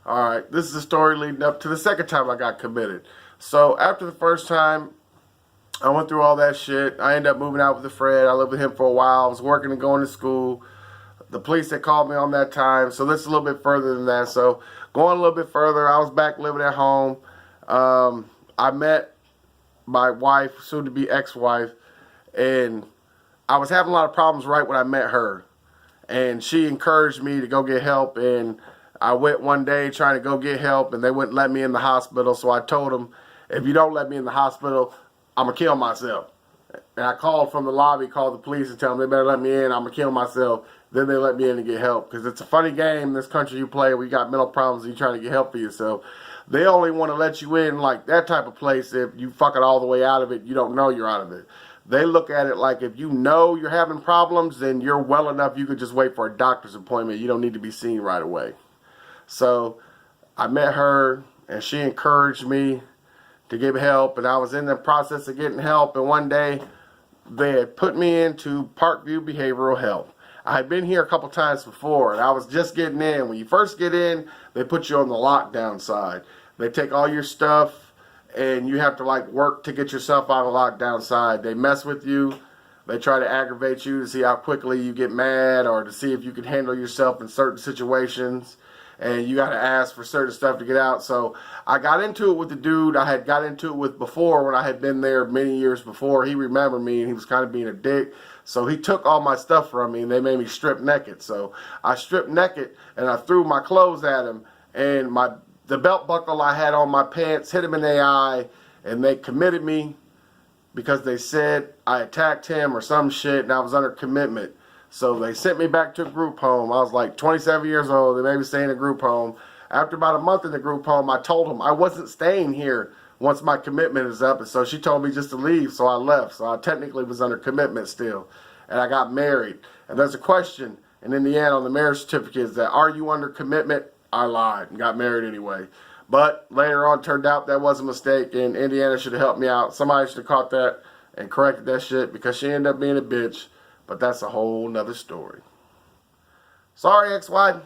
Alright, this is a story leading up to the second time I got committed. So after the first time, I went through all that shit. I ended up moving out with a friend. I lived with him for a while. I was working and going to school. The police had called me on that time. So this is a little bit further than that. So going a little bit further, I was back living at home. I met my wife, soon to be ex-wife, and I was having a lot of problems right when I met her. And she encouraged me to go get help, and I went one day trying to go get help, and they wouldn't let me in the hospital. So I told them, if you don't let me in the hospital, I'm going to kill myself. And I called from the lobby, called the police and tell them they better let me in, I'm going to kill myself. Then they let me in to get help. Because it's a funny game in this country you play where you got mental problems and you're trying to get help for yourself. They only want to let you in like that type of place if you fuck it all the way out of it, you don't know you're out of it. They look at it like if you know you're having problems, then you're well enough you could just wait for a doctor's appointment. You don't need to be seen right away. So I met her and she encouraged me to get help, and I was in the process of getting help, and one day they had put me into Parkview Behavioral Health. I had been here a couple times before, and I was just getting in. When you first get in, they put you on the lockdown side. They take all your stuff, and you have to like work to get yourself out of the lockdown side. They mess with you. They try to aggravate you to see how quickly you get mad, or to see if you can handle yourself in certain situations. And you got to ask for certain stuff to get out. So I got into it with the dude I had got into it with before when I had been there many years before. He remembered me and he was kind of being a dick. So he took all my stuff from me and they made me strip naked. So I stripped naked and I threw my clothes at him, and the belt buckle I had on my pants hit him in the eye, and they committed me because they said I attacked him or some shit and I was under commitment. So they sent me back to a group home. I was like 27 years old. They made me stay in a group home. After about a month in the group home, I told them I wasn't staying here once my commitment is up. And so she told me just to leave, so I left. So I technically was under commitment still. And I got married. And there's a question, and in the end on the marriage certificate is that, are you under commitment? I lied and got married anyway. But later on, it turned out that was a mistake, and Indiana should have helped me out. Somebody should have caught that and corrected that shit, because she ended up being a bitch. But that's a whole nother story. Sorry, ex-wife.